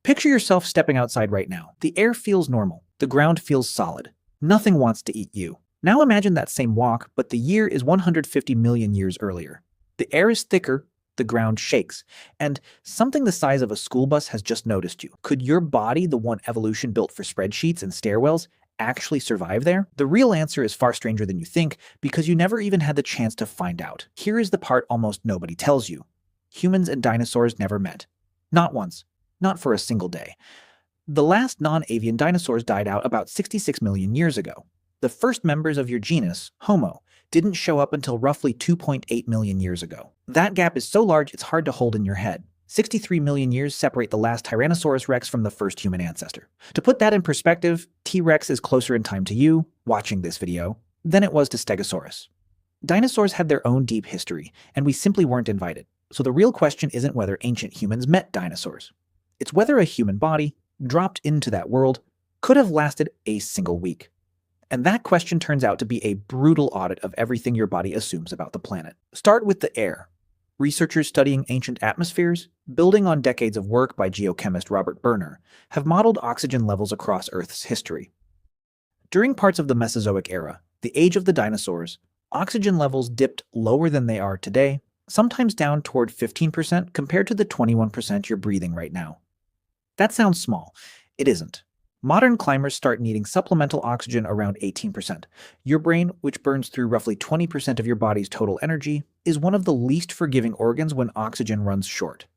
Picture yourself stepping outside right now. The air feels normal. The ground feels solid. Nothing wants to eat you. Now imagine that same walk, but the year is 150 million years earlier. The air is thicker, the ground shakes, and something the size of a school bus has just noticed you. Could your body, the one evolution built for spreadsheets and stairwells, actually survive there? The real answer is far stranger than you think, because you never even had the chance to find out. Here is the part almost nobody tells you. Humans and dinosaurs never met. Not once. Not for a single day. The last non-avian dinosaurs died out about 66 million years ago. The first members of your genus, Homo, didn't show up until roughly 2.8 million years ago. That gap is so large it's hard to hold in your head. 63 million years separate the last Tyrannosaurus rex from the first human ancestor. To put that in perspective, T-Rex is closer in time to you, watching this video, than it was to Stegosaurus. Dinosaurs had their own deep history, and we simply weren't invited. So the real question isn't whether ancient humans met dinosaurs. It's whether a human body, dropped into that world, could have lasted a single week. And that question turns out to be a brutal audit of everything your body assumes about the planet. Start with the air. Researchers studying ancient atmospheres, building on decades of work by geochemist Robert Berner, have modeled oxygen levels across Earth's history. During parts of the Mesozoic era, the age of the dinosaurs, oxygen levels dipped lower than they are today, sometimes down toward 15% compared to the 21% you're breathing right now. That sounds small. It isn't. Modern climbers start needing supplemental oxygen around 18%. Your brain, which burns through roughly 20% of your body's total energy, is one of the least forgiving organs when oxygen runs short.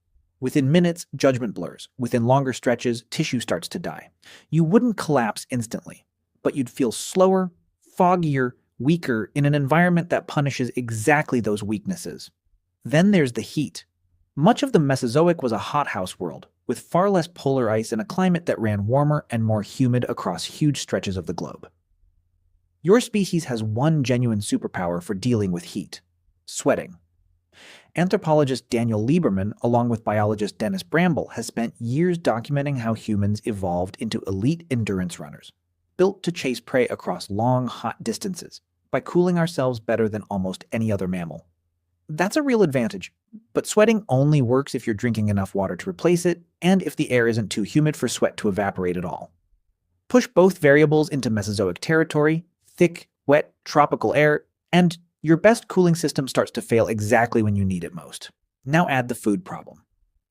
Within minutes, judgment blurs. Within longer stretches, tissue starts to die. You wouldn't collapse instantly, but you'd feel slower, foggier, weaker in an environment that punishes exactly those weaknesses. Then there's the heat. Much of the Mesozoic was a hothouse world, with far less polar ice and a climate that ran warmer and more humid across huge stretches of the globe. Your species has one genuine superpower for dealing with heat: sweating. Anthropologist Daniel Lieberman, along with biologist Dennis Bramble, has spent years documenting how humans evolved into elite endurance runners, built to chase prey across long, hot distances by cooling ourselves better than almost any other mammal. That's a real advantage, but sweating only works if you're drinking enough water to replace it, and if the air isn't too humid for sweat to evaporate at all. Push both variables into Mesozoic territory, thick, wet, tropical air, and your best cooling system starts to fail exactly when you need it most. Now add the food problem.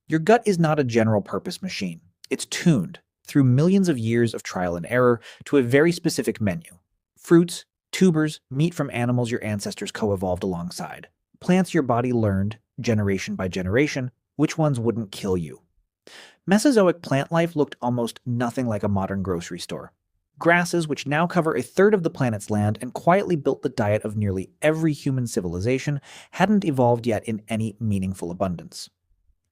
Your gut is not a general-purpose machine. It's tuned, through millions of years of trial and error, to a very specific menu. Fruits, tubers, meat from animals your ancestors co-evolved alongside. Plants your body learned, generation by generation, which ones wouldn't kill you. Mesozoic plant life looked almost nothing like a modern grocery store. Grasses, which now cover a third of the planet's land and quietly built the diet of nearly every human civilization, hadn't evolved yet in any meaningful abundance.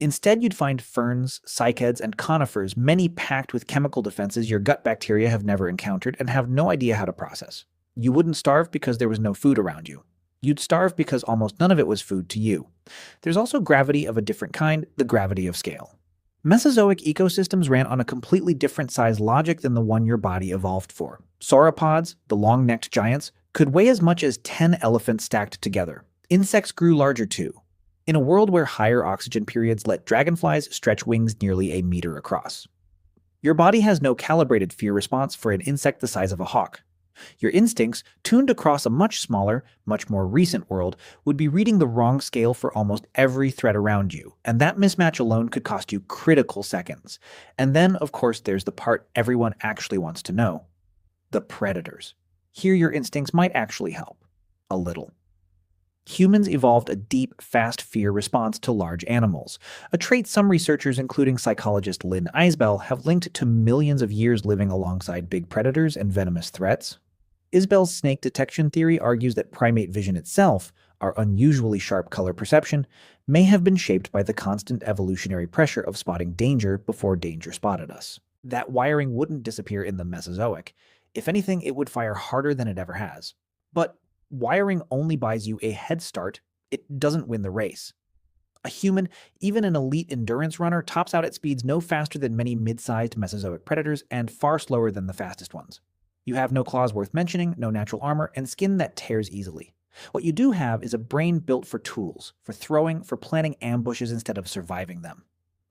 Instead, you'd find ferns, cycads, and conifers, many packed with chemical defenses your gut bacteria have never encountered and have no idea how to process. You wouldn't starve because there was no food around you. You'd starve because almost none of it was food to you. There's also gravity of a different kind, the gravity of scale. Mesozoic ecosystems ran on a completely different size logic than the one your body evolved for. Sauropods, the long-necked giants, could weigh as much as 10 elephants stacked together. Insects grew larger too. In a world where higher oxygen periods let dragonflies stretch wings nearly a meter across. Your body has no calibrated fear response for an insect the size of a hawk. Your instincts, tuned across a much smaller, much more recent world, would be reading the wrong scale for almost every threat around you, and that mismatch alone could cost you critical seconds. And then, of course, there's the part everyone actually wants to know. The predators. Here your instincts might actually help. A little. Humans evolved a deep, fast fear response to large animals, a trait some researchers, including psychologist Lynn Isbell, have linked to millions of years living alongside big predators and venomous threats. Isbell's snake detection theory argues that primate vision itself, our unusually sharp color perception, may have been shaped by the constant evolutionary pressure of spotting danger before danger spotted us. That wiring wouldn't disappear in the Mesozoic. If anything, it would fire harder than it ever has. But wiring only buys you a head start. It doesn't win the race. A human, even an elite endurance runner, tops out at speeds no faster than many mid-sized Mesozoic predators and far slower than the fastest ones. You have no claws worth mentioning, no natural armor, and skin that tears easily. What you do have is a brain built for tools, for throwing, for planning ambushes instead of surviving them.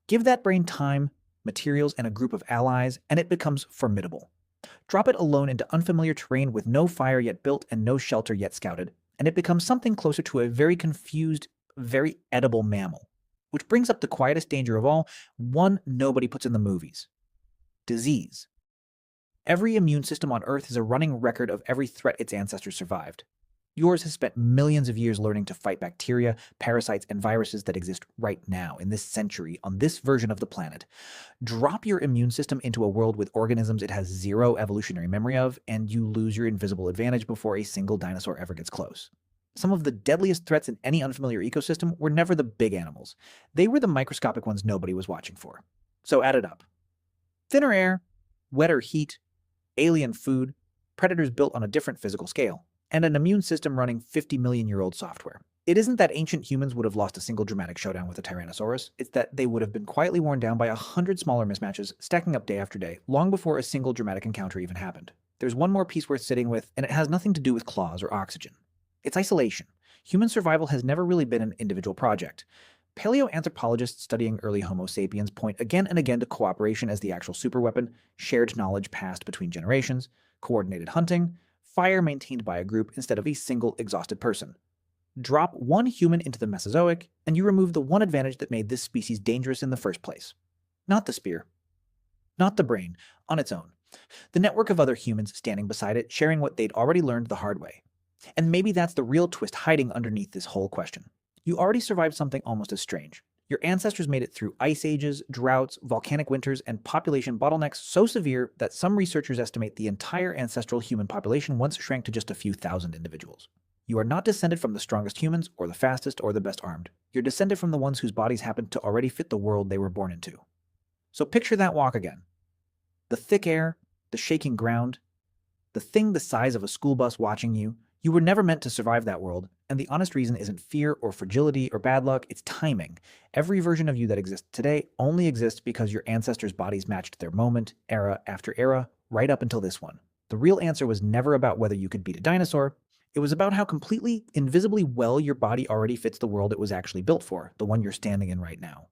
Give that brain time, materials, and a group of allies, and it becomes formidable. Drop it alone into unfamiliar terrain with no fire yet built and no shelter yet scouted, and it becomes something closer to a very confused, very edible mammal. Which brings up the quietest danger of all, one nobody puts in the movies. Disease. Every immune system on Earth is a running record of every threat its ancestors survived. Yours has spent millions of years learning to fight bacteria, parasites, and viruses that exist right now, in this century, on this version of the planet. Drop your immune system into a world with organisms it has zero evolutionary memory of, and you lose your invisible advantage before a single dinosaur ever gets close. Some of the deadliest threats in any unfamiliar ecosystem were never the big animals. They were the microscopic ones nobody was watching for. So add it up. Thinner air, wetter heat, alien food, predators built on a different physical scale, and an immune system running 50-million-year-old software. It isn't that ancient humans would have lost a single dramatic showdown with a Tyrannosaurus, it's that they would have been quietly worn down by 100 smaller mismatches, stacking up day after day, long before a single dramatic encounter even happened. There's one more piece worth sitting with, and it has nothing to do with claws or oxygen. It's isolation. Human survival has never really been an individual project. Paleoanthropologists studying early Homo sapiens point again and again to cooperation as the actual superweapon, shared knowledge passed between generations, coordinated hunting, fire maintained by a group instead of a single exhausted person. Drop one human into the Mesozoic, and you remove the one advantage that made this species dangerous in the first place. Not the spear. Not the brain, on its own. The network of other humans standing beside it, sharing what they'd already learned the hard way. And maybe that's the real twist hiding underneath this whole question. You already survived something almost as strange. Your ancestors made it through ice ages, droughts, volcanic winters, and population bottlenecks so severe that some researchers estimate the entire ancestral human population once shrank to just a few thousand individuals. You are not descended from the strongest humans, or the fastest, or the best armed. You're descended from the ones whose bodies happened to already fit the world they were born into. So picture that walk again. The thick air, the shaking ground, the thing the size of a school bus watching you. You were never meant to survive that world, and the honest reason isn't fear or fragility or bad luck, it's timing. Every version of you that exists today only exists because your ancestors' bodies matched their moment, era after era, right up until this one. The real answer was never about whether you could beat a dinosaur. It was about how completely, invisibly well your body already fits the world it was actually built for, the one you're standing in right now.